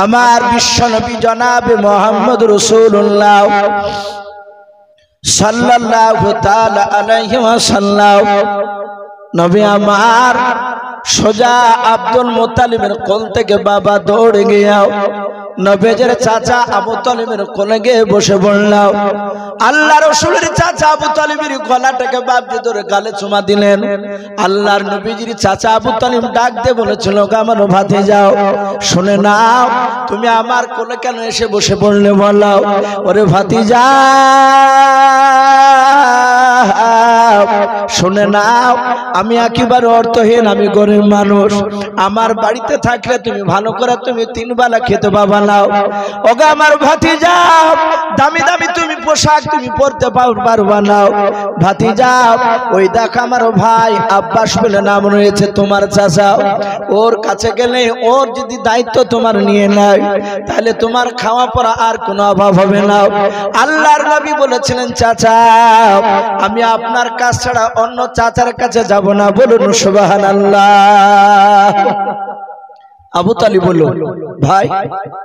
আমার বিশ্বনবী জনাবে মুহাম্মদ রাসূলুল্লাহ সাল্লাল্লাহু তাআলা আলাইহি ওয়াসাল্লাম নবী আমার সোজা আব্দুল মুত্তালিবের কোল থেকে বাবা দৌড়ে গিয়া নবীর চাচা আবু তালিবের কোলে গিয়ে বসে পড়লাম। আল্লাহ রাসূলের চাচা আবু তালিবের গলাটাকে বাপজি ধরে গালে চুমা দিলেন। আল্লাহর নবীজির চাচা আবু তালিব ডাক দিয়ে বলেছিল, আমার ভাতিজাও শুনে নাও, তুমি আমার কোলে কেন এসে বসে পড়লে বলো? ওরে ভাতিজা শুনে নাও, আমি একেবারে অর্থহীন, আমি গরিব মানুষ। আমার বাড়িতে থাকলে তুমি ভালো করে তুমি 3 বেলা খেতে পাবা না। ওগো আমার ভাতিজা, দামি দামি তুমি পোশাক তুমি পরতে পারবা না। ভাতিজা ওই দেখ আমার ভাই আব্বাস বলে নাম রয়েছে তোমার চাচা, ওর কাছে গেলে ওর যদি দায়িত্ব তোমার নিয়ে নেয় তাহলে তোমার খাওয়া পড়া আর কোনো অভাব হবে না। আল্লাহর নবী বলেছিলেন, চাচা আমি আপনার কাছ ছাড়া অন্য চাচার কাছে যাব না। বলুন সুবহানাল্লাহ। আবু তালিব বলল, ভাই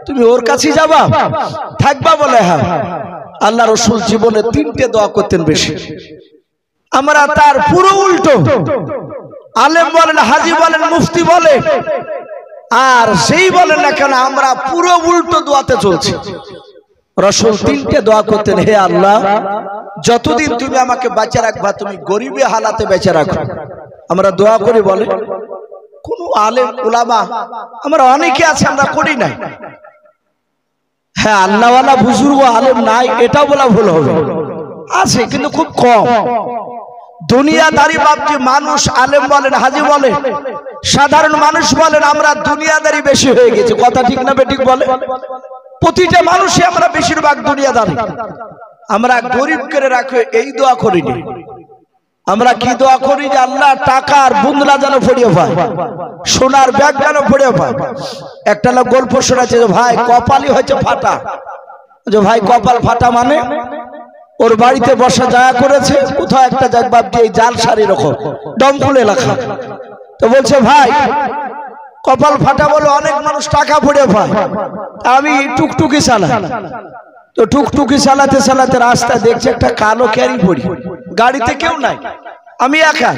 তুমি ওর কাছে যাবা থাকবা? বলে হ্যাঁ। আল্লাহ রাসূল জীবনে 3টে দোয়া করতেন বেশি, আমরা তার পুরো উল্টো। আলেম বলেন, হাজী বলেন, মুফতি বলে, আর সেই বলেন না কেন আমরা পুরো উল্টো দোয়াতে চলছি। রাসূল 3টে দোয়া করতেন, হে আল্লাহ যতদিন তুমি আমাকে বাঁচিয়ে রাখবা তুমি গরিবে হালাতে বেঁচে রাখো। আমরা দোয়া করি বলে কোন আলেম উলামা আমরা অনেকে আছে আমরা করি নাই। হ্যাঁ আল্লাহওয়ালা বুজুর্গ আলেম নাই এটা বলা ভুল হবে, আছে কিন্তু খুব কম। দুনিয়াদারি বাপজি মানুষ আলেম বলেন, হাজী বলেন, সাধারণ মানুষ বলেন, আমরা দুনিয়াদারি বেশি হয়ে গেছে। কথা ঠিক না বেঠিক বলে? প্রতিটা মানুষই আমরা বেশিরভাগ দুনিয়াদারি। আমরা গরিব করে রাখে এই দোয়া করিনি। আমরা কি দোয়া করি যে আল্লাহ টাকার বুন্দলা যেন ফড়িয়ে পায়, সোনার ব্যাগ যেন ফড়িয়ে পায়। একটা লোক গল্প শোনাচ্ছে যে ভাই কপালই হয়েছে ফাটা। যে ভাই কপাল ফাটা মানে ওর বাড়িতে বসা জায়গা করেছে কোথাও একটা জায়গা বাপ দিয়ে জাল সারি রকম ডমকুল এলাকা। তো বলছে ভাই কপাল ফাটা বলে অনেক মানুষ টাকা ফড়িয়ে পায়, আমি টুকটুকি চালাই। তো টুকটুকি চালাতে চালাতে রাস্তায় দেখছি একটা কালো ক্যারি পড়ি, গাড়িতে কেউ নাই, আমি একা।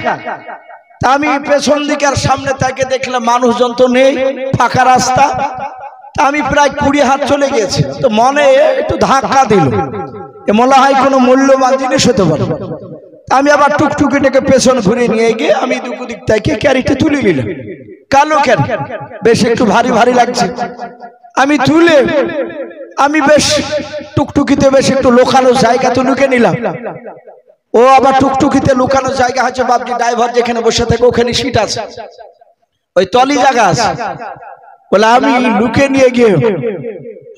তা আমি পেছন দিকে আর সামনে তাকে দেখলাম মানুষজন তো নেই, ফাঁকা রাস্তা। তা আমি প্রায় 20 হাত চলে গেছি। তো মনে একটু ধাক্কা দিল, মনে হয় কোনো মূল্যবান জিনিস হতে পারে। আমি আবার টুকটুকিটাকে পেছন ঘুরে নিয়ে গিয়ে আমি দুদিক থেকে ক্যারিটা তুলে নিলাম। কালো ক্যারি বেশ একটু ভারী ভারী লাগছে, আমি তুলে আমি বেশ টুকটুকিতে বেশ একটু লোকানো জায়গা তো লুকে নিলাম। ও আবার টুকটুকিতে লুকানো জায়গা হচ্ছে বাপজি ড্রাইভার যেখানে বসে থাকে ওখানে সিট আছে, ওই তলি জায়গা আছে। বলে আমি লুকে নিয়ে গিয়ে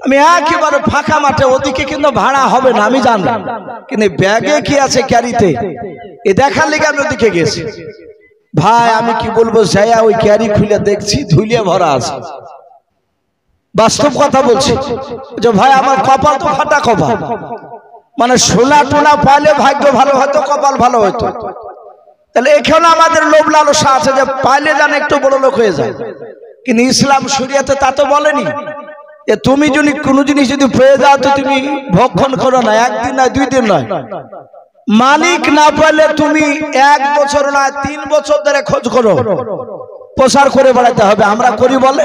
আমি একেবারে ফাঁকা মাঠে, ওদিকে কিন্তু ভাড়া হবে না আমি জানলাম, কিন্তু ব্যাগে কি আছে ক্যারিতে এ দেখার লেগে আমি ওদিকে গেছি। ভাই আমি কি বলবো, যাইয়া ওই ক্যারি খুলে দেখছি ধুলিয়ে ভরা আছে। বাস্তব কথা বলছি যে ভাই আমার কপাল তো ফাটা কপাল, মানে সোনা টোনা পাইলে ভাগ্য ভালো হতো, কপাল ভালো হতো। তাহলে এখানে আমাদের লোভ লালসা আছে যে পাইলে যেন একটু বড় লোক হয়ে যায়, কিন্তু ইসলাম শরিয়াতে তা তো বলেনি যে তুমি যদি কোনো জিনিস যদি পেয়ে যাও তো তুমি ভক্ষণ করো না, 1 দিন নয় 2 দিন নয়, মালিক না পাইলে তুমি 1 বছর না 3 বছর ধরে খোঁজ করো, প্রচার করে বেড়াতে হবে। আমরা করি বলে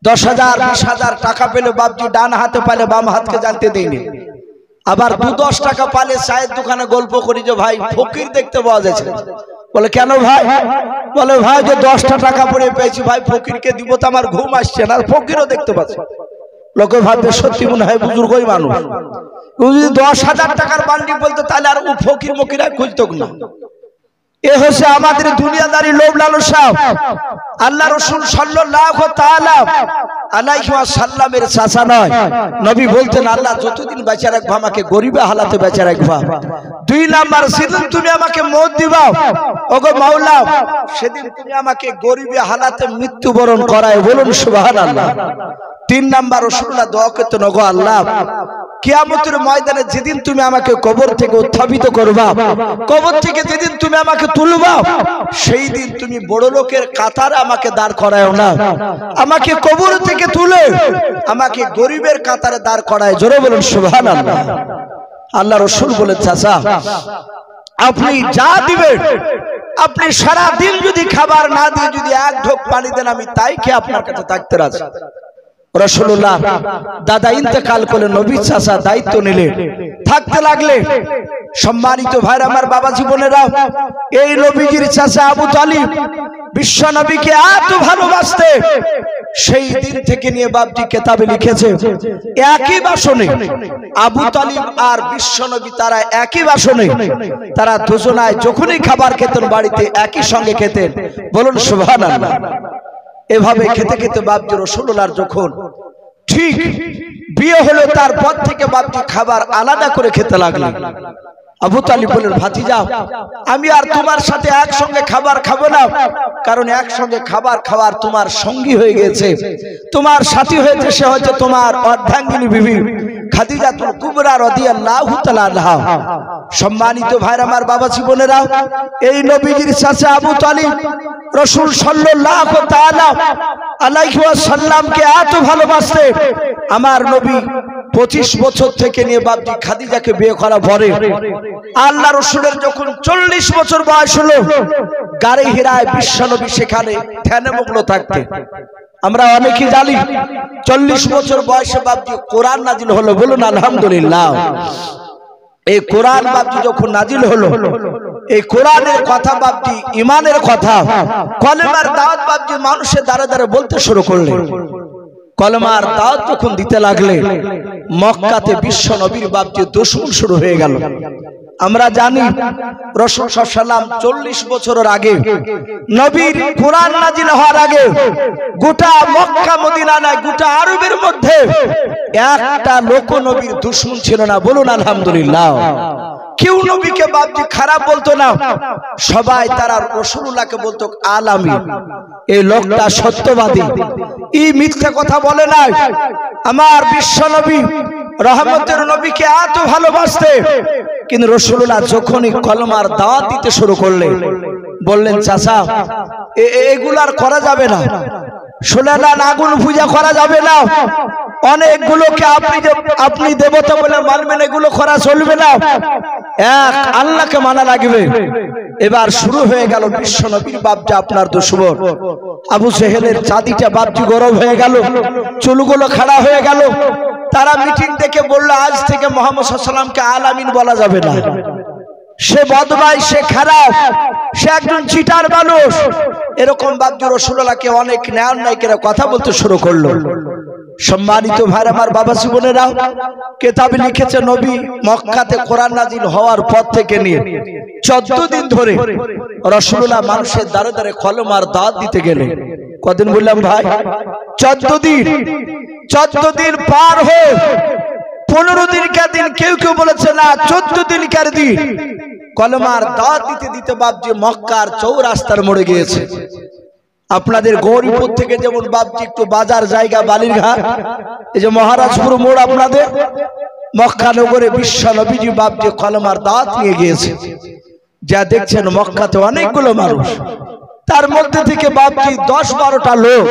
10,000 20,000 টাকা পেলে বাপজি ডান হাতে পাইলে বাম হাতকে জানতে দেয়নি। আবার 2-10 টাকা পালে চায়ের দোকানে গল্প করি যে ভাই ফকির দেখতে পাওয়া যাচ্ছে। বলে কেন ভাই? বলে ভাই যে 10টা টাকা পড়ে পেয়েছি ভাই ফকিরকে দিব তো আমার ঘুম আসছে না, ফকিরও দেখতে পাচ্ছে। লোকে ভাববে সত্যি মনে হয় বুজুর্গই মানুষ। যদি 10,000 টাকার বান্ডি বলতো তাহলে আর ও ফকির মকিরা খুঁজতো না। এ হচ্ছে আমাদের দুনিয়াদারি লোভ লালসা। আল্লাহ রাসূল সাল্লাল্লাহু তাআলা আলাইহি ওয়াসাল্লামের চাচা নয়, নবী বলতেন আল্লাহ যতদিন বেঁচে রাখবা আমাকে গরিবে হালাতে বেঁচে রাখবা। 2 নাম্বার সেদিন তুমি আমাকে মওত দিবা ওগো মাওলা, সেদিন তুমি আমাকে গরিবে হালাতে মৃত্যুবরণ করায়। বলুন সুবহানাল্লাহ। 3 নাম্বার রাসূলুল্লাহ দোয়া করতেন, ওগো আল্লাহ কিয়ামতের ময়দানে যেদিন তুমি আমাকে কবর থেকে উত্থাপিত করবা, কবর থেকে যেদিন তুমি আমাকে তুলবা, সেই দিন তুমি বড় লোকের কাতারে আমাকে দাঁড় করায়ও না, আমাকে কবর থেকে তুলে আমাকে গরিবের কাতারে দাঁড় করায়। জোরে বলুন সুবহানাল্লাহ। আল্লাহ রাসূল বলেন, চাচা আপনি যা দিবেন, আপনি সারা দিন যদি খাবার না দিয়ে যদি এক ঢোক পানি দেন, আমি তাই খেয়ে আপনার কাছে থাকতে রাজি। রাসূলুল্লাহ দাদা ইন্তেকাল করলেন, নবী চাচা দায়িত্ব নিলেন, থাকতে লাগলেন। সম্মানিত ভাইরা আমার, বাবা জীবনেরা, এই নবীজির চাচা আবু তালিব বিশ্ব নবীকে এত ভালোবাসতে, সেই দিন থেকে নিয়ে বাপজি কিতাবে লিখেছে, একই বাসনে আবু তালিব আর বিশ্ব নবী তারা একই বাসনে, তারা দুজনায় যখনই খাবার খেতেন বাড়িতে একই সঙ্গে খেতেন। বলুন সুবহানাল্লাহ। এভাবে খেতে খেতে বাপজি রাসূলুল্লাহর যখন ঠিক বিয়ে হলো, তারপর থেকে বাপজি খাবার আলাদা করে খেতে লাগলেন। আবু তালিব বললেন, ভাতিজা আমি আর তোমার সাথে একসঙ্গে খাবার খাবো না, কারণ একসঙ্গে খাবার খাওয়ার তোমার সঙ্গী হয়ে গেছে, তোমার সাথী হয়েছে, সে হচ্ছে তোমার অর্ধাঙ্গিনী বিবি খাদিজাতুল কুবরা রাদিয়াল্লাহু তাআলা আনহা। সম্মানিত ভাইরা আমার, বাবা জীবনেরা, এই নবীজির চাচা আবু তালিব রাসূল সাল্লাল্লাহু তাআলা আলাইহি ওয়াসাল্লামকে এত ভালোবাসতে, আমার নবী 25 বছর থেকে নিয়ে বাপজি খাদিজাকে বিয়ে করা পরে আল্লাহ রাসূলের যখন 40 বছর বয়স হলো, গারে হিরায় বিশ্ব নবী সেখানে ধ্যানে মগ্ন থাকতেন। আমরা অনেকেই জানি 40 বছর বয়সে বাপজি কোরআন নাজিল হলো। বলুন আলহামদুলিল্লাহ। এই কোরআন বাপজি যখন নাজিল হলো, এই কোরআনের কথা বাপজি ঈমানের কথা, কলেমার দাওয়াত বাপজি মানুষের দ্বারে দ্বারে বলতে শুরু করলেন। কলেমার দাওয়াত যখন দিতে লাগলে, মক্কাতে বিশ্ব নবীর বাপজি দুশমন শুরু হয়ে গেল। আমরা জানি রাসূল সাল্লাল্লাহু আলাইহি ওয়াসাল্লাম 40 বছরের আগে, নবীর কোরআন নাজিল হওয়ার আগে, গোটা মক্কা মদিনা নয়, গোটা আরবের মধ্যে একটা লোক নবীর দুশমন ছিল না। বলুন আলহামদুলিল্লাহ। কেউ নবীকে বাপজি খারাপ বলতো না, সবাই তারা রাসূলুল্লাহকে বলতো আল আমিন, এই লোকটা সত্যবাদী, এই মিথ্যা কথা বলে না। আমার বিশ্ব নবী রহমতের নবীকে এত ভালোবাসতে, কিন্তু রাসূলুল্লাহ যখনই কলমার দাওয়াত দিতে শুরু করলেন, বললেন, চাচা এগুলার করা যাবে না, সোনালান আগুন পূজা করা যাবে না, অনেকগুলোকে আপনি দেবতা বলে মানবেন, এগুলো করা চলবে না, এক আল্লাহকে মানা লাগবে। এবার শুরু হয়ে গেল বিশ্ব নবীর বাপজি আপনার দুশমন আবু জেহেলের চাঁদিটা বাপজি গরম হয়ে গেল, চুলগুলো খাড়া হয়ে গেল। তারা মিটিং ডেকে বলল, আজ থেকে মুহাম্মদ সাল্লাল্লাহু আলাইহি ওয়াসাল্লামকে আল আমিন বলা যাবে না, সে বদমাই, সে খারাপ, সে একজন চিটার মানুষ। এরকম বাপজি রাসূলুল্লাহকে অনেক ন্যায়নায়িকেরা কথা বলতে শুরু করলো। সম্মানিত ভাইরা আমার, বাবা জীবনেরা, কিতাবে লিখেছে নবী মক্কাতে কোরআন নাজিল হওয়ার পর থেকে নিয়ে 14 দিন ধরে রাসূলুল্লাহ মানুষের দ্বারে দ্বারে কলমার দাওয়াত দিতে গেলেন। কদিন বললাম ভাই? 14 দিন। 14 দিন পার হয়ে 15 দিনকার দিন, কেউ কেউ বলেছে না 14 দিনকার দিন, কলমার দাওয়াত দিতে দিতে বাপজি মক্কার চৌরাস্তার মোড়ে গিয়েছে। আপনাদের গৌরীপুর থেকে যেমন বাপজি একটু বাজার জায়গা বালিরঘাট, এই যে মহারাজপুর মোড়, আপনাদের মক্কা নগরে বিশ্ব নবীজি বাপজি কলমার দাওয়াত নিয়ে গিয়েছে। যা দেখছেন মক্কাতে অনেকগুলো মানুষ, তার মধ্যে থেকে বাপজি 10-12টা লোক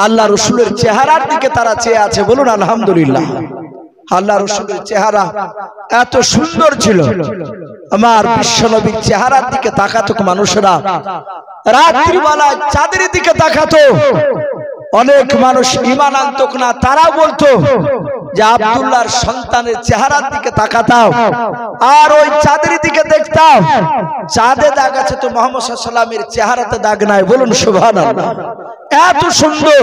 আল্লাহ রাসূলের চেহারার দিকে তারা চেয়ে আছে। বলুন আলহামদুলিল্লাহ। আল্লাহ রাসূলের চেহারা এত সুন্দর ছিল, আমার বিশ্ব নবীর চেহারার দিকে তাকাতো মানুষেরা, রাত্রি বেলায় চাঁদের দিকে তাকাতো। অনেক মানুষ ঈমান আনতো না, তারা বলতো যে আব্দুল্লাহর সন্তানের চেহারার দিকে তাকাতাম, আর ওই চাঁদের দিকে দেখতাম, চাঁদে দাগ আছে তো মুহাম্মদ সাল্লাল্লাহু আলাইহি ওয়াসাল্লামের চেহারাতে দাগ নাই। বলুন সুবহানাল্লাহ। এত সুন্দর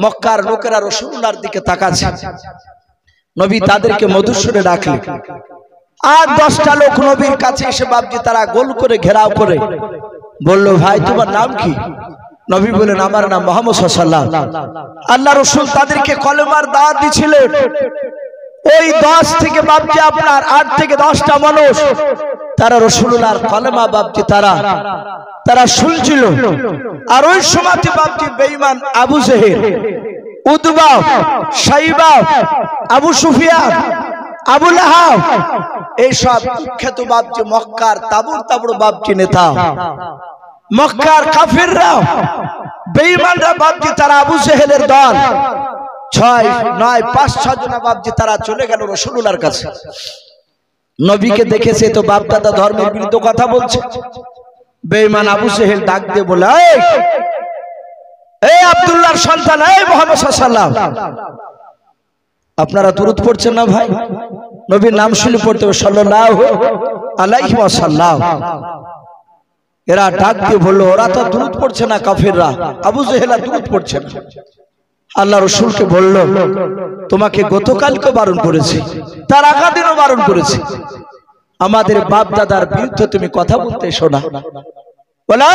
মক্কার লোকেরা রাসূলুল্লাহর দিকে তাকাচ্ছে। নবী তাদেরকে মধুর সুরে ডাকলেন, আর 10টা লোক নবীর কাছে এসে বাপজি তারা গোল করে ঘেরাও করে বলল, ভাই তোমার নাম কি? নবী বলেন, আমার নাম মুহাম্মদ সাল্লাল্লাহু আলাইহি ওয়াসাল্লাম। আল্লাহ রাসূল তাদেরকে কলেমার দাওয়াত দিয়েছিলেন। ওই 10 থেকে বাপজি আপনার 8 থেকে 10টা মানুষ তারা রাসূলুল্লাহর কলেমা বাপজি তারা শুনছিল। আর ওই সময়তে বাপজি বেঈমান আবু জেহেল উতবা, শাইবা, আবু সুফিয়ান, আবু লাহাব, এইসব কুখ্যাত বাপজি মক্কার তাবুর তাবুর বাপজি নেতা। মক্কার কাফিররা বেঈমানরা বাপজি তারা আবু জেহেলের দল 6, 9, 5, 6 জন বাপজি তারা চলে গেল রাসূলুল্লাহর কাছে। নবীকে দেখেছে তো বাপ দাদা ধর্মের বিরুদ্ধে কথা বলছে। বেঈমান আবু জেহেল ডাক দিয়ে বলে, এই আব্দুল্লাহর সন্তান, এই মুহাম্মদ সাল্লাল্লাহু আলাইহি ওয়াসাল্লাম, আপনারা দুরূদ পড়ছেন না ভাই? নবীর নাম শুনে পড়তে হবে সাল্লাল্লাহু আলাইহি ওয়াসাল্লাম। এরা ডাক দিয়ে বলল, ওরা তো দুরূদ পড়ছে না কাফিররা, আবু জেহেল দুরূদ পড়ছে না। আল্লাহ রাসূলকে বলল, তোমাকে গতকালকে বারণ করেছি, তার আগা দিনও বারণ করেছি, আমাদের বাপ দাদার বিরুদ্ধে তুমি কথা বলতে এসো না। বলে,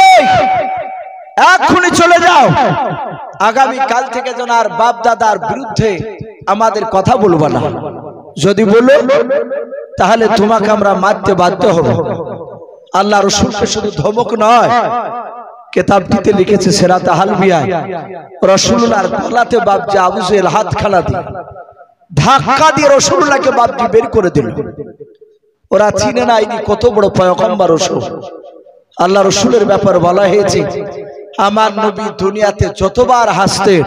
এক্ষুনি চলে যাও, আগামী কাল থেকে যেন আর বাপ দাদার বিরুদ্ধে আমাদের কথা বলবো না, যদি বলো তাহলে তোমাকে আমরা মারতে বাধ্য হব। আল্লাহ রাসূলকে শুধু ধমক নয়, কিতাবটিতে লিখেছে সিরাতে হালবিয়ায় রাসূলুল্লাহর গলাতে বাপজি আবু জেহেল হাতখানা দিয়ে ধাক্কা দিয়ে রাসূলুল্লাহকে বাপজি বের করে দিল। ওরা চিনে না ইনি কত বড় পয়গম্বর রাসূল। আল্লাহ রাসূলের ব্যাপারে বলা হয়েছে, আমার নবী দুনিয়াতে যতবার হাসতেন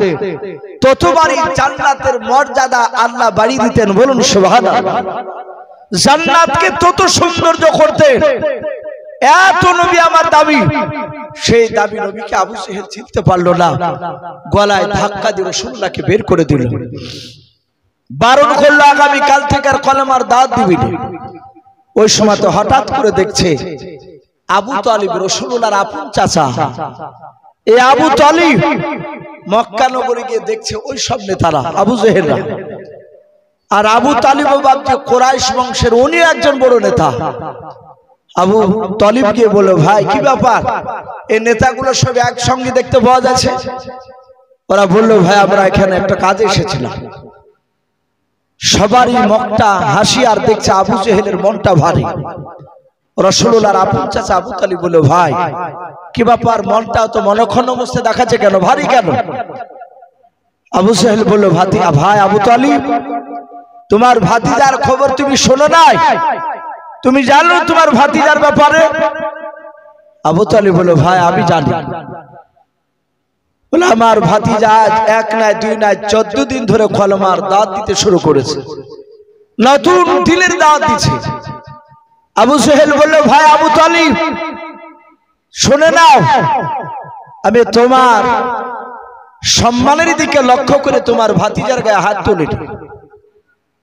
ততবারই জান্নাতের মর্যাদা আল্লাহ বাড়িয়ে দিতেন। বলুন সুবহানাল্লাহ। জান্নাতকে তত সৌন্দর্য করতেন। এত নবী আমার দাবি, সেই দাবি নবীকে আবু জেহেল চিনতে পারলো না, গলায় ধাক্কা দিয়ে রাসূলুল্লাহকে বের করে দিল। বারণ করলো, আগামী কাল থেকে আর কলেমার দাওয়াত দিবি না। ওই সময় তো হঠাৎ করে দেখছে আবু তালিব রাসূলুল্লাহর আপন চাচা, এই আবু তালিব মক্কা নগরে গিয়ে দেখছে ওই সব নেতারা আবু জেহেলরা। আর আবু তালিব বাপজি কুরাইশ বংশের, উনি একজন বড় নেতা। আবু তালিব গিয়ে বলল, ভাই কি ব্যাপার, এই নেতাগুলো সব একসঙ্গে দেখতে পাওয়া যাচ্ছে? ওরা বলল, ভাই আমরা এখানে একটা কাজে এসেছিলাম। সবারই মুখটা হাসি, আর দেখছে আবু জেহেলের মনটা ভারী। রাসূলুল্লাহর আপন চাচা আবু তালিব বলল, ভাই কি ব্যাপার, মনটা তো মনক্ষণ অবস্থায় দেখাচ্ছে কেন, ভারী কেন? আবু জেহেল বলল, ভাই আবু তালিব, তোমার ভাতিজার খবর তুমি শোনো নাই? তুমি জানো তোমার ভাতিজার ব্যাপারে? আবু তালিব বলল, ভাই আমি জানি। বলে, আমার ভাতিজা আজ 1 নয় 2 নয় 14 দিন ধরে কলেমার দাওয়াত দিতে শুরু করেছে, নতুন দিনের দাওয়াত দিচ্ছে। আবু জেহেল বলল, ভাই আবু তালিব শুনে নাও, আমি তোমার সম্মানের দিকে লক্ষ্য করে তোমার ভাতিজার গায়ে হাত তুলিনি।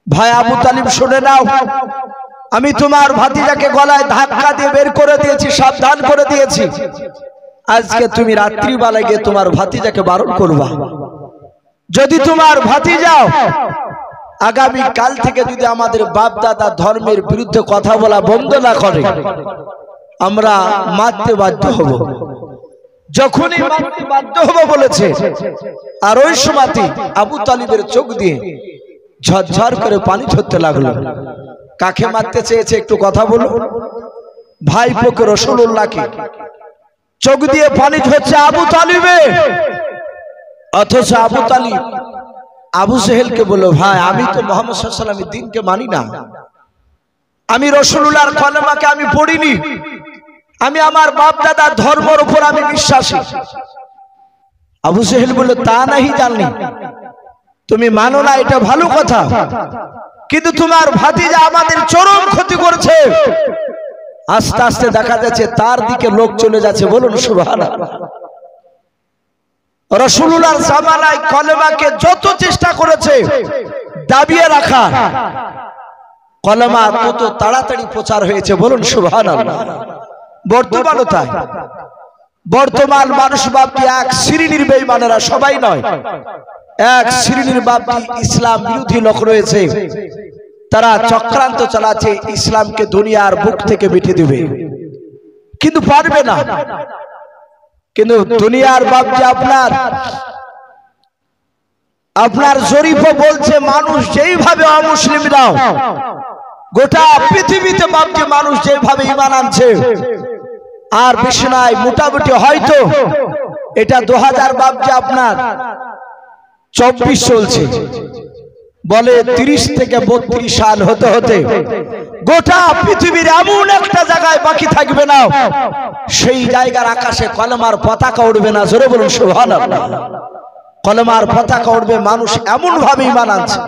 ভাই আবু তালিব শুনে নাও, আমি তোমার ভাতিজাকে গলায় ধাক্কা দিয়ে বের করে দিয়েছি, সাবধান করে দিয়েছি। আজকে তুমি রাত্রিবেলায় গিয়ে তোমার ভাতিজাকে বারণ করবা। যদি তোমার ভাতিজা আগামী কাল থেকে যদি আমাদের বাপ দাদা ধর্মের বিরুদ্ধে কথা বলা বন্ধ না করে, আমরা মারতে বাধ্য হব। যখনই মারতে বাধ্য হব বলেছে, আর ওই সময়তে আবু তালিবের চোখ দিয়ে ঝরঝর করে পানি ঝরতে লাগলো। কাকে মারতে চেয়েছে একটু কথা বলো? ভাইপোকে রাসূলুল্লাহকে। চোখ দিয়ে পানি ঝরছে আবু তালিবে। অথচ আবু তালিব আবু জেহেলকে বলল, ভাই আমি তো মুহাম্মদ সাল্লাল্লাহু আলাইহি ওয়াসাল্লামের দ্বীনকে মানি না, আমি রাসূলুল্লাহর কলেমাকে আমি পড়িনি, আমি আমার বাপ দাদার ধর্মের উপর আমি বিশ্বাসী। আবু জেহেল বলল, তা নাহি জানি, তুমি মানো না এটা ভালো কথা, কিন্তু তোমার ভাতিজা আমাদের চরম ক্ষতি করছে। আস্তে আস্তে দেখা যাচ্ছে তার দিকে লোক চলে যাচ্ছে। বলুন সুবহানাল্লাহ। রাসূলুল্লাহর জামানায় কলেমাকে যত চেষ্টা করেছে দাবিয়ে রাখা, কলেমা তত তাড়াতাড়ি প্রচার হয়েছে। বলুন সুবহানাল্লাহ। বর্তমানও তাই। বর্তমান মানুষ বাপটি এক শ্রেণীর বেঈমানেরা, সবাই নয়, এক শ্রেণীর বাপটি ইসলাম বিরোধী লোক রয়েছে। তারা চক্রান্ত চালাচ্ছে ইসলামকে দুনিয়ার বুক থেকে মিটিয়ে দিবে, কিন্তু পারবে না। কিন্তু দুনিয়ার বাপটি আপনার জরিপও বলছে, মানুষ যেইভাবে অমুসলিমরাও গোটা পৃথিবীতে বাপটি মানুষ যেভাবে ঈমান আনছে, আর বেশি নয়, মোটামুটি হয়তো এটা 2000 বাপটি আপনার 24 চলছে, বলে 30 থেকে 32 সাল হতে হতে গোটা পৃথিবীর এমন একটা জায়গায় বাকি থাকবে না, সেই জায়গার আকাশে কলেমার পতাকা উঠবে না। জোরে বলুন সুবহানাল্লাহ। কলেমার পতাকা উঠবে। মানুষ এমন ভাবে ঈমান আনছে,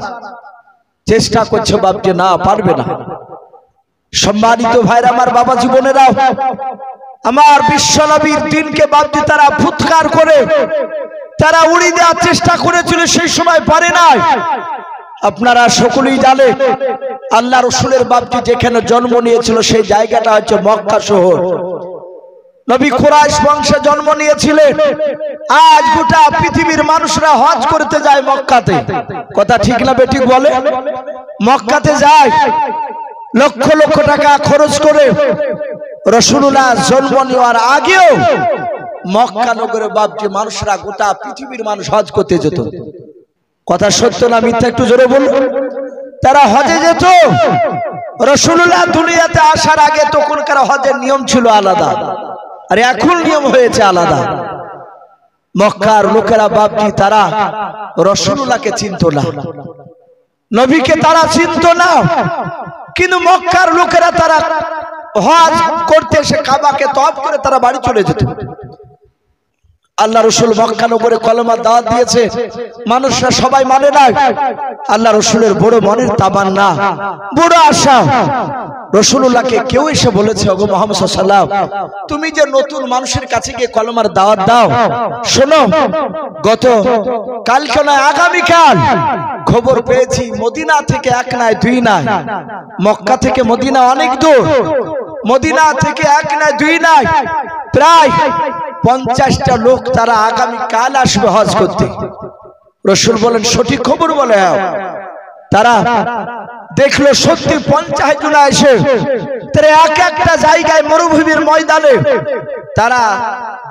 চেষ্টা করছে, ভাবছে না পারবে না। সম্মানিত ভাইরা আমার, বাবা জীবনেরা, আমার বিশ্বনবীর দিনকে ভাবছে তারা ফুৎকার করে তারা উড়িয়ে দেওয়ার চেষ্টা করেছিল, সেই সময় পারে নাই। আপনারা সকলেই জানেন আল্লাহ রসুলের বাপজি যেখানে জন্ম নিয়েছিল সেই জায়গাটা হচ্ছে মক্কা শহর। নবী কুরাইশ বংশে জন্ম নিয়েছিলেন। আজ গোটা পৃথিবীর মানুষরা হজ করতে যায় মক্কাতে। কথা ঠিক না বেঠিক বলে? মক্কাতে যায় লক্ষ লক্ষ টাকা খরচ করে। রাসূলুল্লাহ জন্ম নেওয়ার আগেও মক্কা নগরে বাপজি মানুষরা, গোটা পৃথিবীর মানুষ হজ করতে যেত। কথা সত্য না মিথ্যা একটু জোরে বলুন। তারা হজে যেত। রাসূলুল্লাহ দুনিয়াতে আসার আগে তখনকার হজের নিয়ম ছিল আলাদা, আর এখন নিয়ম হয়েছে আলাদা। মক্কার লোকেরা বাপজি তারা রাসূলুল্লাহকে চিনত না, নবীকে তারা চিনত না, কিন্তু মক্কার লোকেরা তারা হজ করতে এসে কাবাকে তওয়াফ করে তারা বাড়ি চলে যেত। আল্লাহ রসুল মক্কা নগরে কলেমার দাওয়াত দিয়েছে, মানুষরা সবাই মানে না। আল্লাহ রসুলের বড় মনের তামান্না, বড় আশা। রাসূলুল্লাহকে কেউ এসে বলেছে, ওগো মুহাম্মদ সাল্লাল্লাহু আলাইহি ওয়াসাল্লাম, তুমি যে নতুন মানুষের কাছে গিয়ে কলেমার দাওয়াত দাও, শোনো গত কালকে নয় আগামীকাল খবর পেয়েছি মদিনা থেকে এক নয় দুই নয়, মক্কা থেকে মদিনা অনেক দূর, মদিনা থেকে এক নয় দুই নয় প্রায় 50টা লোক তারা আগামীকাল আসবে হজ করতে। রাসূল বলেন সঠিক খবর বলে। তারা দেখলো সত্যি 50 জন এসে তারা এক একটা জায়গায় মরুভূমির ময়দানে তারা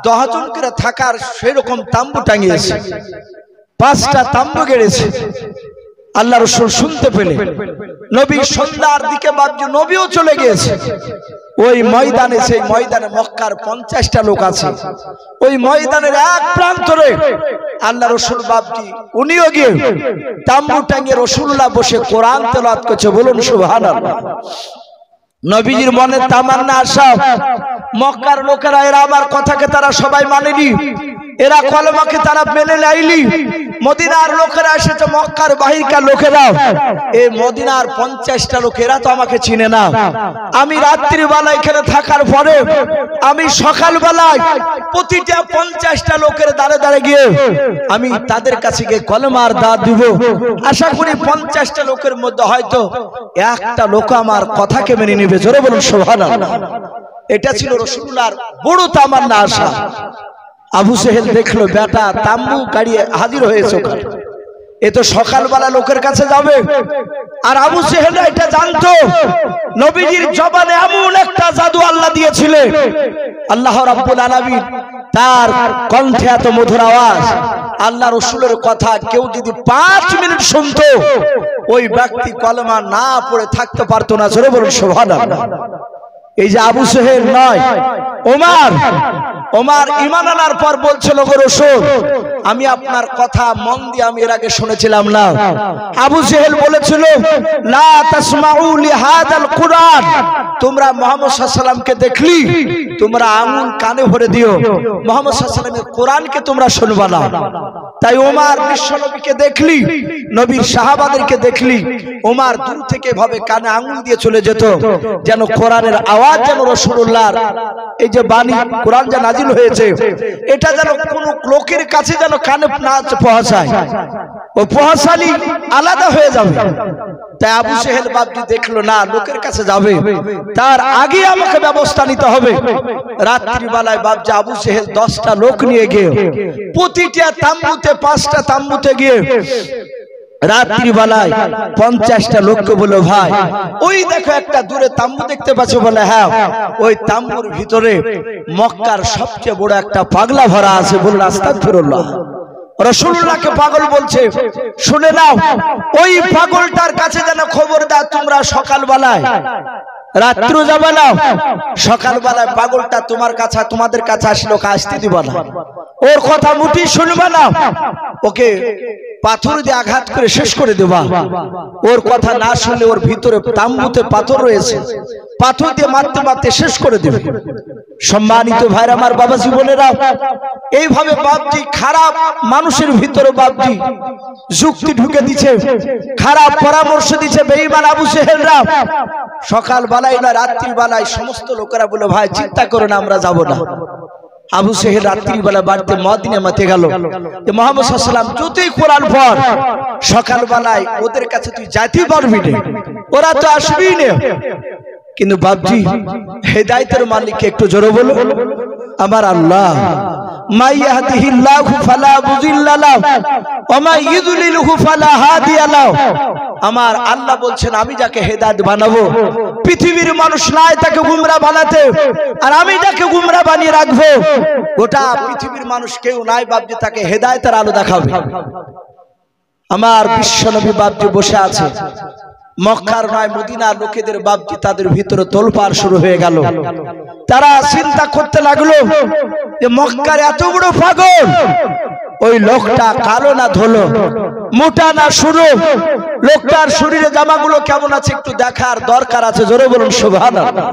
10 জন করে থাকার সেরকম তাম্বু টাঙিয়েছে, 5টা তাম্বু গেড়েছে। আল্লাহ রাসূল শুনতে পেলে নবী সন্ধ্যার দিকে বাপজি নবীও চলে গিয়েছে ওই ময়দানে। সেই ময়দানে মক্কার 50টা লোক আছে। ওই ময়দানের এক প্রান্তরে আল্লাহ রাসূল বাপজি উনিও গিয়ে তাম্বু টাঙিয়ে রাসূলুল্লাহ বসে কোরআন তেলাওয়াত করছে। বলুন সুবহানাল্লাহ। নবীজির মনে তামান্না আশা, মক্কার লোকেরা এরা আমার কথাকে তারা সবাই মানেনি, এরা কলেমাকে তারা মেনে নেয়নি। মদিনার লোকেরা এসেছে, মক্কার বাহিরকার লোকেরা, এই মদিনার 50টা লোকেরা তো আমাকে চিনে না। আমি রাত্রি বেলা এখানে থাকার পরে আমি সকাল বেলায় প্রতিটা 50টা লোকের দাঁড়ে দাঁড়ে গিয়ে আমি তাদের কাছে গিয়ে কলেমার দাওয়াত দিব। আশা করি 50টা লোকের মধ্যে হয়তো একটা লোক আমার কথাকে মেনে নেবে। জোরে বলুন সুবহানাল্লাহ। এটা ছিল রাসূলুল্লাহর বড় তামান্না আশা। আবু জেহেল দেখলো বেটা তাম্বু গাড়িয়ে হাজির হয়েছে ওখানে, এ তো সকালবেলা লোকের কাছে যাবে। আর আবু জেহেল এটা জানতো নবীজির জবানে এমন একটা জাদু আল্লাহ দিয়েছিলেন, আল্লাহ রাব্বুল আলামিন তার কণ্ঠে এত মধুর আওয়াজ, আল্লাহ রাসূলের কথা কেউ যদি 5 মিনিট শুনতো ওই ব্যক্তি কলেমা না পড়ে থাকতে পারতো না। জোরে বলুন সুবহানাল্লাহ। এই যে আবু জেহেল নয়, ওমর ঈমান আনার পর বলছিল, গো রাসূল আমি আপনার কথা মন দিয়ে আমি এর আগে শুনেছিলাম না। আবু জেহেল বলেছিল, লা তাসমাউ লিহাদাল কুরআন, তোমরা মুহাম্মদ সাল্লাল্লাহু আলাইহি ওয়াসাল্লামকে দেখলি তোমরা আঙুল কানে ভরে দিও, মুহাম্মদ সাল্লাল্লাহু আলাইহি ওয়াসাল্লামের কোরআনকে তোমরা শুনবা না। তাই ওমর বিশ্বনবীকে দেখলি, নবীর সাহাবাদেরকে দেখলি, ওমর দূর থেকে ভাবে কানে আঙুল দিয়ে চলে যেত, যেন কোরআনের আওয়াজ যেন রাসূলুল্লাহর এই যে বাণী কোরআন যা নাজিল হয়েছে এটা যেন কোন লোকের কাছে যেন কানে না পৌঁছায়, ও পৌঁছালি আলাদা হয়ে যাবে। তাই আবু জেহেল বাপজি দেখলো না লোকের কাছে যাবে, তার আগে আমাকে ব্যবস্থা নিতে হবে। রাত্রি বেলায় বাপজি আবু জেহেল 10টা লোক নিয়ে গিয়ে প্রতিটা তাম্বুতে 5টা তাম্বুতে গিয়ে রাত্রি বেলায় 50টা লোককে বলল, ভাই ওই দেখো একটা দূরে তাম্বু দেখতে পাচ্ছ? বলে হ্যাঁ, ওই তাম্বুর ভিতরে মক্কার সবচেয়ে বড় একটা পাগলা ভরা আছে। বলল আস্তাগফিরুল্লাহ। রাসূলুল্লাহকে পাগল বলছে, শুনে নাও ওই পাগলটার কাছে যেন খবর দাও তোমরা সকাল বেলায় রাত্র যাবে না, সকালবেলায় পাগলটা তোমার কাছে তোমাদের কাছে আসলে ওকে আসতে দিব না, ওর কথা মুঠি শুনবে না, ওকে পাথর দিয়ে আঘাত করে শেষ করে দেবা। ওর কথা না শুনলে ওর ভিতরে তাম্বুতে পাথর রয়েছে, পাথর দিয়ে মারতে মারতে শেষ করে দেবে। সম্মানিত ভাইরা আমার, বাবা জীবনেরা, এইভাবে বাপজি খারাপ মানুষের ভিতরে বাপজি যুক্তি ঢুকে দিচ্ছে, খারাপ পরামর্শ দিচ্ছে বেঈমান আবু জেহেলরা। সকাল বেলায় না রাত্রি বেলায় সমস্ত লোকেরা বলে ভাই চিন্তা করো না, আমরা যাব না। আবু জেহেল রাত্রিবেলা বাড়িতে মদিনা মাতে গেল যে মুহাম্মদ সাল্লাল্লাহু আলাইহি ওয়াসাল্লাম যতই কোরআন পড়, সকালবেলায় ওদের কাছে তুই যাইতে পারবি না, ওরা তো আসবেই না। কিন্তু বাপজি হেদায়েতের মালিককে একটু জোরে বলো আমার আল্লাহ। মাই ইয়াহদিহিল্লাহু ফালা মুযিল্লা লাহু ওয়া মাই ইউদ্লিলহু ফালা হাদিয়া লাহু। আমার আল্লাহ বলছেন আমি যাকে হেদায়েত বানাবো, পৃথিবীর মানুষ নাই তাকে গুমরা বানাতে, আর আমি যাকে গুমরা বানিয়ে রাখবো, গোটা পৃথিবীর মানুষ কেউ নাই বাপজি তাকে হেদায়েতের আলো দেখাবে। আমার বিশ্বনবী বাপজি বসে আছে, মক্কার নয় মদিনার লোকেদের বাপজি তাদের ভিতরে তোলপাড় শুরু হয়ে গেল। তারা চিন্তা করতে লাগলো যে মক্কার এত বড় পাগল, ওই লোকটা কালো না ধলো, মোটা না সরু, লোকটার শরীরে জামাগুলো কেমন আছে একটু দেখার দরকার আছে। জোরে বলুন সুবহানাল্লাহ।